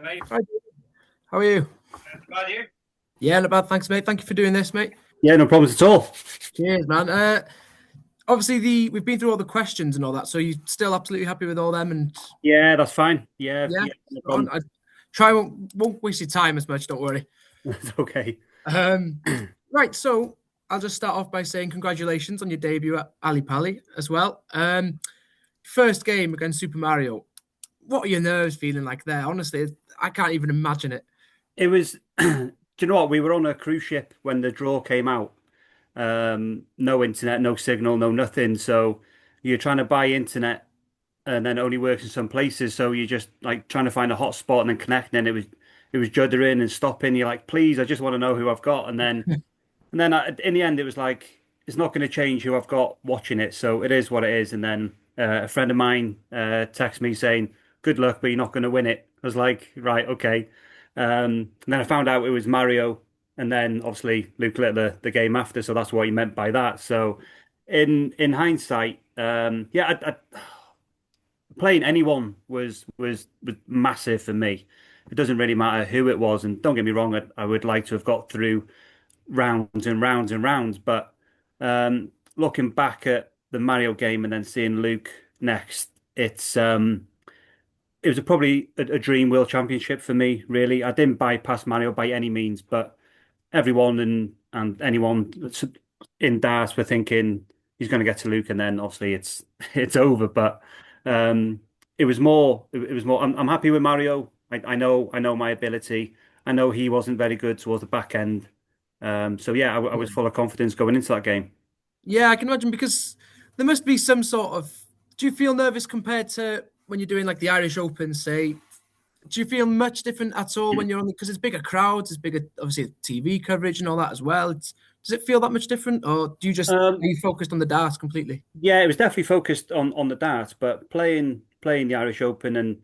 mate. Hi, how are you? About you? Yeah, not bad. Thanks, mate. Thank you for doing this, mate. Yeah, no problems at all. Cheers, man. Obviously we've been through all the questions and all that, so you still absolutely happy with all them? And Yeah, that's fine. Yeah, yeah, yeah, no on. problem. I try won't waste your time as much. Don't worry. It's okay. Um, right. So I'll just start off by saying congratulations on your debut at Ali Pali as well. First game against Super Mario. What are your nerves feeling like there? Honestly, I can't even imagine it. It was, do you know what? We were on a cruise ship when the draw came out. No internet, no signal, no nothing. So you're trying to buy internet and then it only works in some places. So you're just like trying to find a hotspot and then connecting. And it was juddering and stopping. You're like, please, I just want to know who I've got. And then in the end, it was like, it's not going to change who I've got watching it. So it is what it is. And then a friend of mine texted me saying, good luck, but you're not going to win it. I was like, right, okay. And then I found out it was Mario. And then obviously Luke lit the game after. So that's what he meant by that. So in hindsight, yeah, playing anyone was massive for me. It doesn't really matter who it was. And don't get me wrong, I would like to have got through rounds and rounds and rounds. But looking back at the Mario game and then seeing Luke next, it was probably a dream world championship for me. Really, I didn't bypass Mario by any means, but everyone and anyone that's in darts were thinking he's going to get to Luke, and then obviously it's it's over. But it was more. It was more. I'm happy with Mario. I know my ability. I know he wasn't very good towards the back end. So yeah, I was full of confidence going into that game. Yeah, I can imagine because there must be some sort of. Do you feel nervous compared to when you're doing like the Irish Open, say? Do you feel much different at all when you're on because it's bigger crowds, it's bigger, obviously TV coverage and all that as well. Does it feel that much different, or do you just are Um, you focused on the darts completely? yeah, it was definitely focused on the darts, but playing the Irish Open and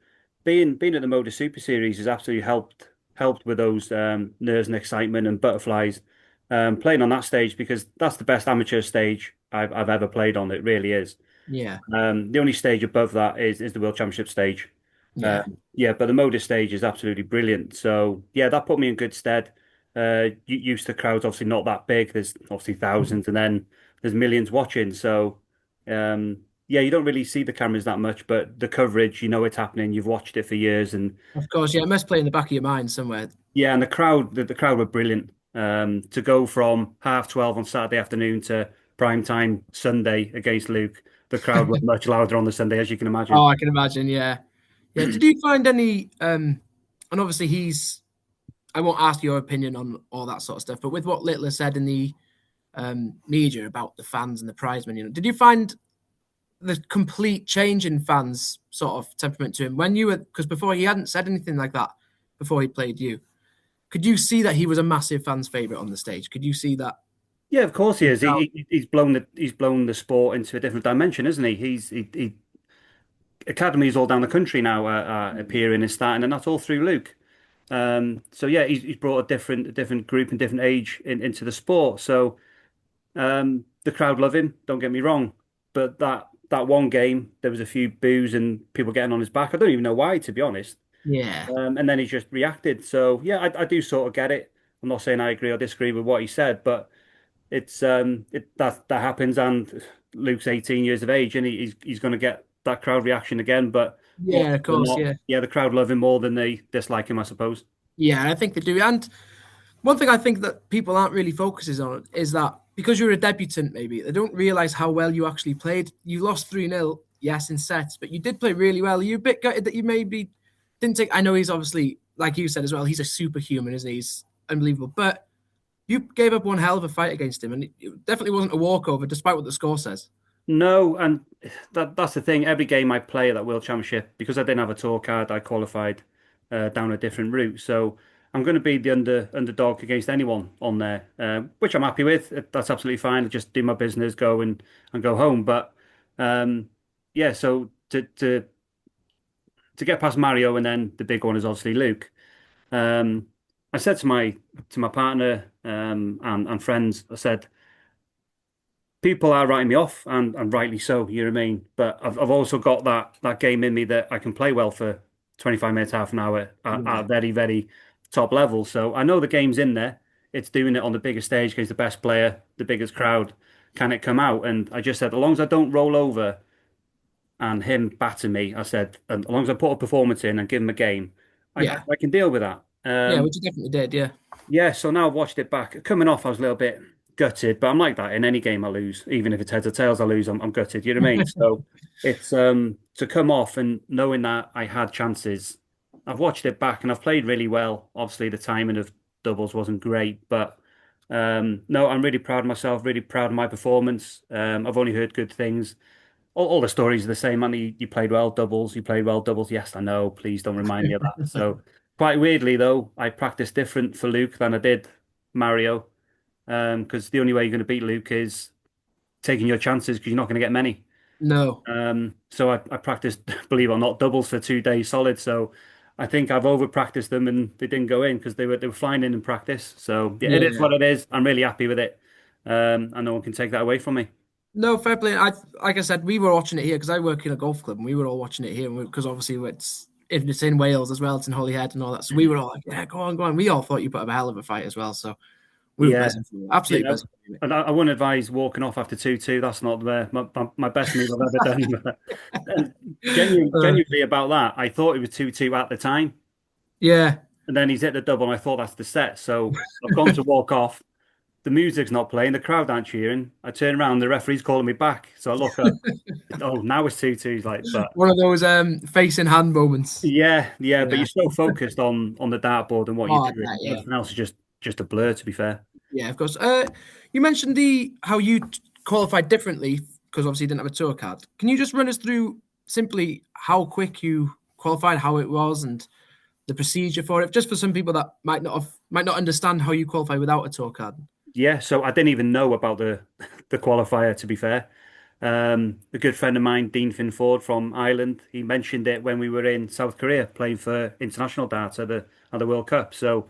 being at the Moda Super Series has absolutely helped with those nerves and excitement and butterflies. Playing on that stage because that's the best amateur stage I've ever played on. It really is. Yeah, The only stage above that is the World Championship stage. yeah, Yeah, but the Moda stage is absolutely brilliant. So yeah, that put me in good stead. Used to crowds obviously not that big. There's obviously thousands, and then there's millions watching. So yeah, you don't really see the cameras that much, but the coverage, you know it's happening. You've watched it for years, and of course. Yeah, it must play in the back of your mind somewhere. yeah, and the crowd were brilliant. To go from 12:30 on Saturday afternoon to prime time Sunday against Luke, the crowd was much louder on the Sunday, as you can Oh, imagine. I can imagine. Yeah, yeah. Did you find any? And obviously I won't ask your opinion on all that sort of stuff, but with what Littler said in the media about the fans and the prize money, did you find the complete change in fans' sort of temperament to him when you were because before he hadn't said anything like that before he played you. Could you see that he was a massive fans' favorite on the stage? Could you see that? Yeah, of course he The is. crowd? He's blown the sport into a different dimension, isn't he? He academies all down the country now are appearing and starting, and that's all through Luke. So yeah, he's brought a different group and different age into the sport. So the crowd love him. Don't get me wrong, but that one game there was a few boos and people getting on his back. I don't even know why, to be honest. Yeah, And then he just reacted. So yeah, I do sort of get it. I'm not saying I agree or disagree with what he said, but that happens. And Luke's 18 years of age, and he's going to get that crowd reaction again. But more yeah, of than course, not, yeah, yeah, the crowd love him more than they dislike him, I suppose. yeah. I think they do. And one thing I think that people aren't really focuses on is that because you're a debutant, maybe they don't realize how well you actually played. You lost 3-0, yes, in sets, but you did play really well. You're a bit gutted that you maybe didn't take. I know he's obviously, like you said as well, he's a superhuman, isn't he? He's unbelievable. But you gave up one hell of a fight against him, and it definitely wasn't a walkover, despite what the score says. No, and that's the thing. Every game I play at that World Championship, because I didn't have a tour card, I qualified down a different route. So I'm going to be the underdog against anyone on there, which I'm happy with. That's absolutely fine. I just do my business, go and go home. But yeah, so to get past Mario and then the big one is obviously Luke. Um, I said to my partner and friends, I said people are writing me off, and rightly so. You know what I mean? But I've also got that game in me that I can play well for 25 minutes, half an hour at a Yeah. very, very top level. So I know the game's in there. It's doing it on the biggest stage against the best player, the biggest crowd. Can it come out? And I just said, as long as I don't roll over and him batter me, I said, and as long as I put a performance in and give him a game, Yeah. I can deal with that. Yeah, which you definitely did. Yeah. Yeah, so now I've watched it back. Coming off, I was a little bit gutted, but I'm like that in any game I lose. Even if it's heads or tails I lose, I'm gutted. You know what I mean? So it's to come off and knowing that I had chances. I've watched it back and I've played really well. Obviously, the timing of doubles wasn't great, but no, I'm really proud of myself, really proud of my performance. I've only heard good things. All the stories are the same, man. You played well doubles, you played well doubles. Yes, I know. Please don't remind me of that. So quite weirdly though, I practiced different for Luke than I did Mario. Because the only way you're going to beat Luke is taking your chances because you're not going to get many. No. So I practiced, believe it or not, doubles for 2 days solid. So I think I've over practiced them and they didn't go in because they were flying in practice. So yeah, it is Yeah. what it is. I'm really happy with it. And no one can take that away from me. No, fair play. Like I said, we were watching it here because I work in a golf club, and we were all watching it here because obviously it's if it's in Wales as well, it's in Holyhead and all that. So we were all like, "Yeah, go on, go on." We all thought you put up a hell of a fight as well, so we were Yeah, buzzing for you, absolutely yeah. buzzing for you. And I wouldn't advise walking off after 2-2. That's not my best move I've ever done. And Uh, genuinely about that, I thought it was 2-2 at the time. yeah, And then he's hit the double, and I thought that's the set. So I've gone to walk off. The music's not playing, the crowd aren't cheering. I turn around, the referee's calling me back. So I look up. Oh, now it's 2-2. He's like, but one of those face in hand moments. yeah, yeah. But Yeah. you're so focused on the dartboard and what you're Oh, doing. that, yeah. Everything else is just a blur, to be fair. Yeah, of course. You mentioned the how you qualified differently because obviously you didn't have a tour card. Can you just run us through simply how quick you qualified, how it was, and the procedure for it, just for some people that might not understand how you qualify without a tour card? Yeah, so I didn't even know about the the qualifier, to be fair. A good friend of mine, Dean Finford from Ireland, he mentioned it when we were in South Korea playing for international darts at the World Cup. So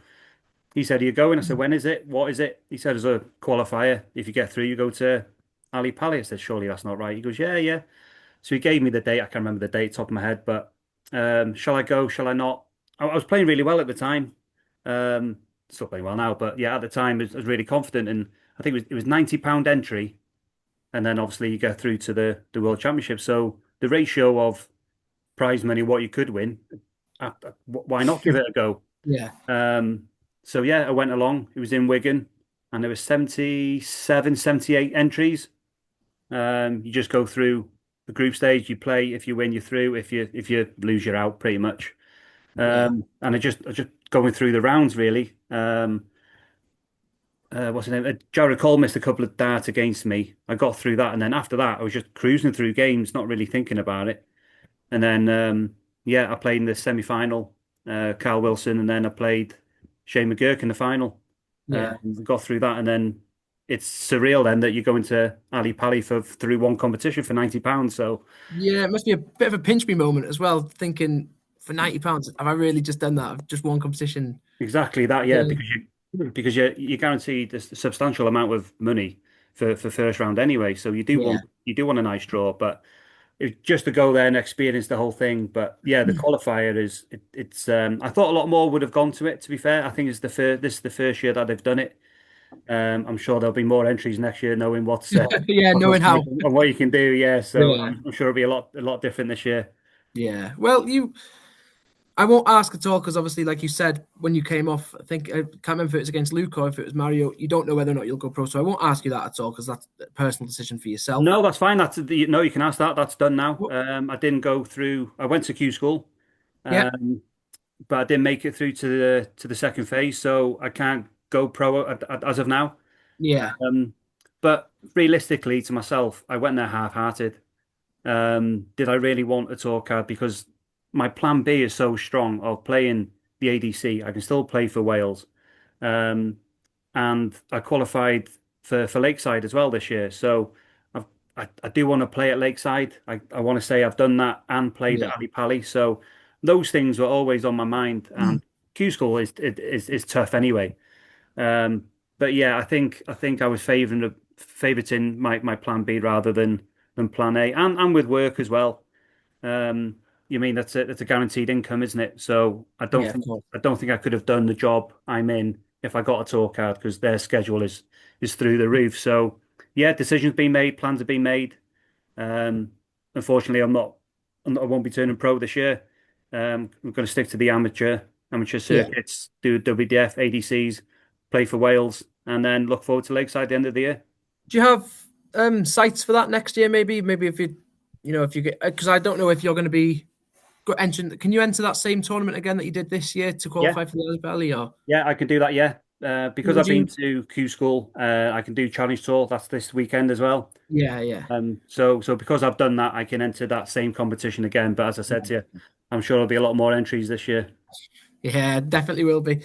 he said, "Are you going?" I said, "When is it? What is it?" He said, "There's a qualifier. If you get through, you go to Ali Pali." I said, "Surely that's not right." He goes, "Yeah, yeah." So he gave me the date. I can't remember the date top of my head, but shall I go? Shall I not? I was playing really well at the time. Um, Still playing well now, but yeah, at the time I was really confident, and I think it was £90 entry, and then obviously you get through to the World Championship. So the ratio of prize money, what you could win, why not give it a go? Yeah, Um, so yeah, I went along. It was in Wigan, and there was 77, 78 entries. You just go through the group stage. You play. If you win, you're through. If you lose, you're out, pretty much. yeah, And I just going through the rounds really. What's his name? Jared Cole missed a couple of darts against me. I got through that, and then after that, I was just cruising through games, not really thinking about it. And then yeah, I played in the semi-final, Carl Wilson, and then I played Shane McGurk in the final. yeah, Got through that, and then it's surreal then that you go into Ali Pali for through one competition for £90. So yeah. It must be a bit of a pinch me moment as well. Thinking for £90, have I really just done that? I've just one competition. exactly that, yeah, Yeah, because you're guaranteed a substantial amount of money for first round anyway. So yeah, you do want a nice draw, but just to go there and experience the whole thing. But yeah, the qualifier it's I thought a lot more would have gone to it. To be fair, I think this is the first year that they've done it. I'm sure there'll be more entries next year, knowing yeah. Knowing what's how. coming and what you can do. Yeah, so Yeah, I'm sure it'll be a lot different this year. yeah. Well, I won't ask at all because obviously, like you said, when you came off, I think I can't remember if it was against Luke or if it was Mario. You don't know whether or not you'll go pro, so I won't ask you that at all because that's a personal decision for yourself. No, that's fine. No, you can ask that. That's done now. Well, I didn't go through. I went to Q school, yeah, um, but I didn't make it through to the second phase, so I can't go pro as of now. yeah, Um, but realistically, to myself, I went there half-hearted. Did I really want a tour card? Because my plan B is so strong of playing the ADC. I can still play for Wales. Um, and I qualified for Lakeside as well this year. So I do want to play at Lakeside. I want to say I've done that and played at yeah, Ali Pali. So those things were always on my mind. And Q School is tough anyway. Um, but yeah, I think I was favoriting my plan B rather than plan A, and with work as well. you mean that's a guaranteed income, isn't it? So Yeah, of course. I don't think I could have done the job I'm in if I got a tour card because their schedule is through the roof. So yeah, decisions being made, plans have been made. Um, unfortunately, I won't be turning pro this year. I'm going to stick to the amateur Yeah. circuits, do WDF, ADCs, play for Wales, and then look forward to Lakeside at the end of the year. Do you have sites for that next year? Maybe if if you get because I don't know if you're going to be entering. Can you enter that same tournament again that you did this year to Yeah, qualify for the Irish Valley? Or yeah, I can do that. Yeah, because would I've been you? to Q School, I can do Challenge Tour. That's this weekend as well. Yeah, yeah. So because I've done that, I can enter that same competition again. But as I said to you, I'm sure there'll be a lot more entries this year. Yeah, definitely will be.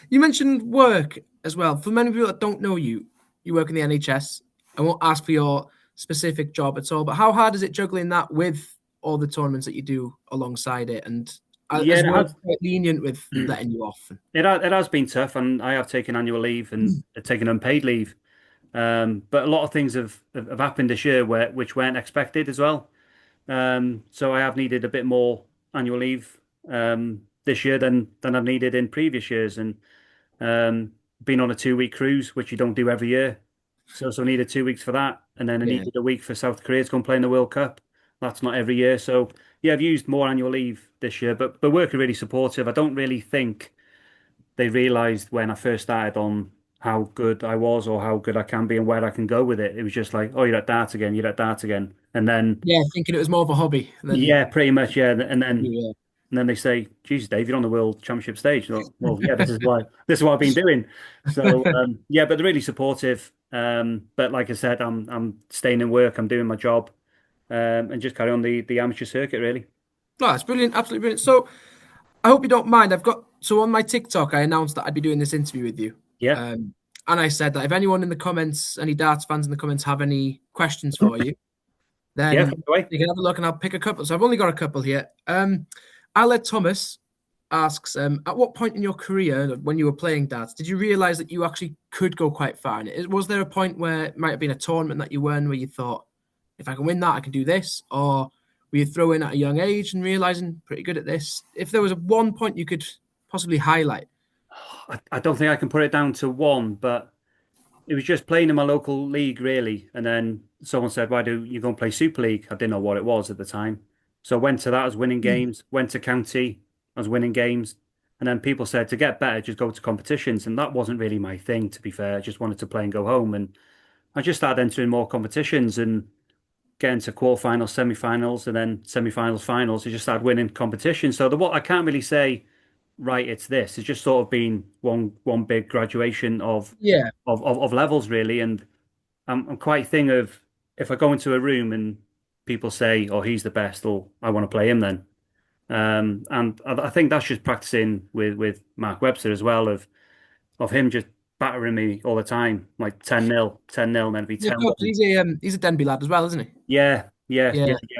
You mentioned work as well. For many people that don't know you, you work in the NHS. I won't ask for your specific job at all, but how hard is it juggling that with all the tournaments that you do alongside it? And Yeah, as work quite lenient with letting you off? it has been tough, and I have taken annual leave and taken unpaid leave. But a lot of things have happened this year which weren't expected as well. So I have needed a bit more annual leave this year than I've needed in previous years, and been on a 2 week cruise, which you don't do every year. So I needed 2 weeks for that, and then I Yeah. needed a week for South Korea to go and play in the World Cup. That's not every year. So yeah, I've used more annual leave this year, but work are really supportive. I don't really think they realized when I first started on how good I was or how good I can be and where I can go with it. It was just like, oh, you're at dart again, you're at dart again. And then, Yeah, thinking it was more of a hobby than yeah, pretty much, yeah. yeah. And then they say, Jesus, Dave, you're on the world championship stage. Well, yeah, this is what I've been doing. So, yeah, but they're really supportive. But like I said, I'm staying in work, I'm doing my job, and just carry on the amateur circuit, really. No, it's brilliant, absolutely brilliant. So I hope you don't mind. I've got so on my TikTok, I announced that I'd be doing this interview with you. Yeah, Um, and I said that if anyone in the comments, any darts fans in the comments have any questions for you, yeah, then by the way. you can have a look and I'll pick a couple. So I've only got a couple here. Aled Thomas asks, at what point in your career when you were playing darts, did you realize that you actually could go quite far in it? Was there a point where it might have been a tournament that you won where you thought, if I can win that, I can do this? Or were you throwing at a young age and realizing pretty good at this? If there was one point you could possibly highlight. I don't think I can put it down to one, but it was just playing in my local league, really. And then someone said, why do you go and play Super League? I didn't know what it was at the time. So I went to that, I was winning games, went to county, I was winning games. And then people said, to get better, just go to competitions. And that wasn't really my thing, to be fair. I just wanted to play and go home. And I just started entering more competitions and getting to quarterfinals, semi-finals, and then semi-finals, finals. I just started winning competitions. So what I can't really say, right, it's this. It's just sort of been one big graduation Yeah. of levels, really. And I'm quite thing of if I go into a room and people say, "Oh, he's the best," or "I want to play him," then. And I think that's just practicing with Mark Webster as well of him just battering me all the time, like 10-0, 10-0, and then it'd be Yeah, of course. 10-1. He's a Denby lad as well, isn't he? Yeah, Yeah.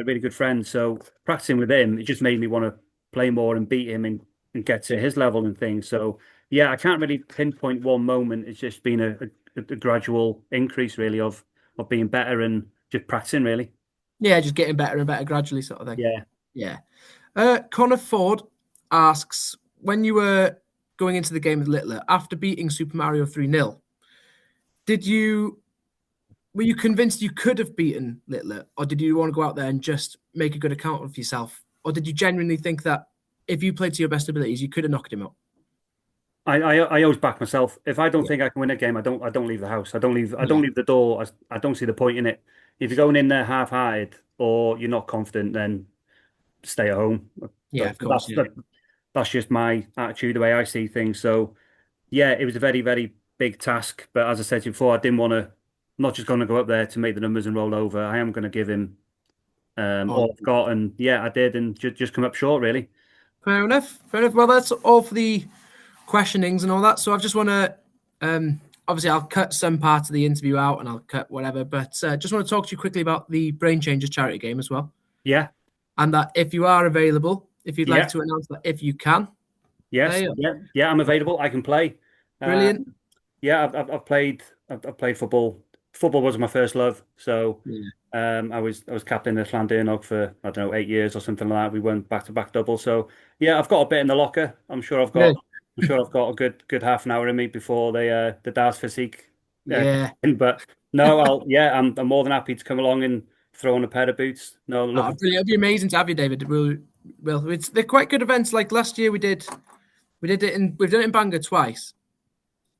really good friend. So practicing with him, it just made me want to play more and beat him and get to his level and things. So yeah, I can't really pinpoint one moment. It's just been a gradual increase really of being better and just practicing really. Yeah, just getting better and better gradually, sort of thing. Yeah. Yeah. Connor Ford asks, when you were going into the game with Littler, after beating Super Mario 3-0, did you were you convinced you could have beaten Littler, or did you want to go out there and just make a good account of yourself? Or did you genuinely think that if you played to your best abilities, you could have knocked him out? I always back myself. If I don't Yeah. think I can win a game, I don't leave the house. I don't Yeah. leave the door. I don't see the point in it. If you're going in there half-hearted or you're not confident, then stay at home. Yeah, But of course. Yeah. that's just my attitude, the way I see things. So yeah, it was a very, very big task. But as I said to you before, I didn't want to, I'm not just going to go up there to make the numbers and roll over. I am going to give him Oh, all I've got. And yeah, I did. And just come up short, really. fair enough. Fair enough. Well, that's all for the questionings and all that. So I just want to, obviously, I'll cut some parts of the interview out and I'll cut whatever, but just want to talk to you quickly about the Brain Changers charity game as well. Yeah, And that if you are available, if you'd like yeah, to announce that if you can, there yes, you yeah. I'm available. I can play. Brilliant. Yeah, I've played football football was my first love. So Yeah. I was captain of Llandudno for I don't know 8 years or something like that. We won back-to-back double. So yeah, I've got a bit in the locker. Good. I'm sure I've got a good half an hour in me before the Dars physique. Yeah. But no, I'm more than happy to come along and throw on a pair of boots. No, Oh, looking. brilliant. It'll be amazing to have you, David. They're quite good events. Like last year, we've done it in Bangor twice,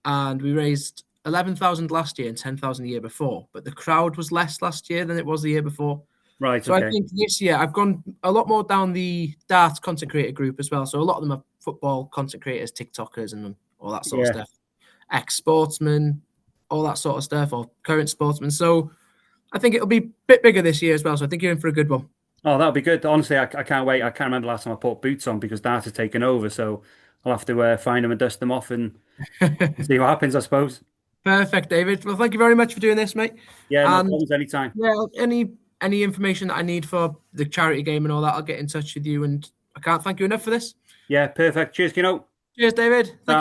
and we raised 11,000 last year and 10,000 the year before. But the crowd was less last year than it was the year before. Right, So I okay. think this year I've gone a lot more down the dart content creator group as well. So a lot of them are football content creators, TikTokers, and all that sort of Yeah. stuff. Ex-sportsmen, all that sort of stuff, or current sportsmen. So I think it'll be a bit bigger this year as well. So I think you're in for a good one. Oh, that'll be good. Honestly, I can't wait. I can't remember last time I put boots on because Dart has taken over. So I'll have to find them and dust them off and see what happens, I suppose. Perfect, David. Well, thank you very much for doing this, mate. Yeah, no And problems anytime. yeah, any information that I need for the charity game and all that, I'll get in touch with you. And I can't thank you enough for this. Yeah, perfect. Cheers, Kino. Cheers, David. Thank you.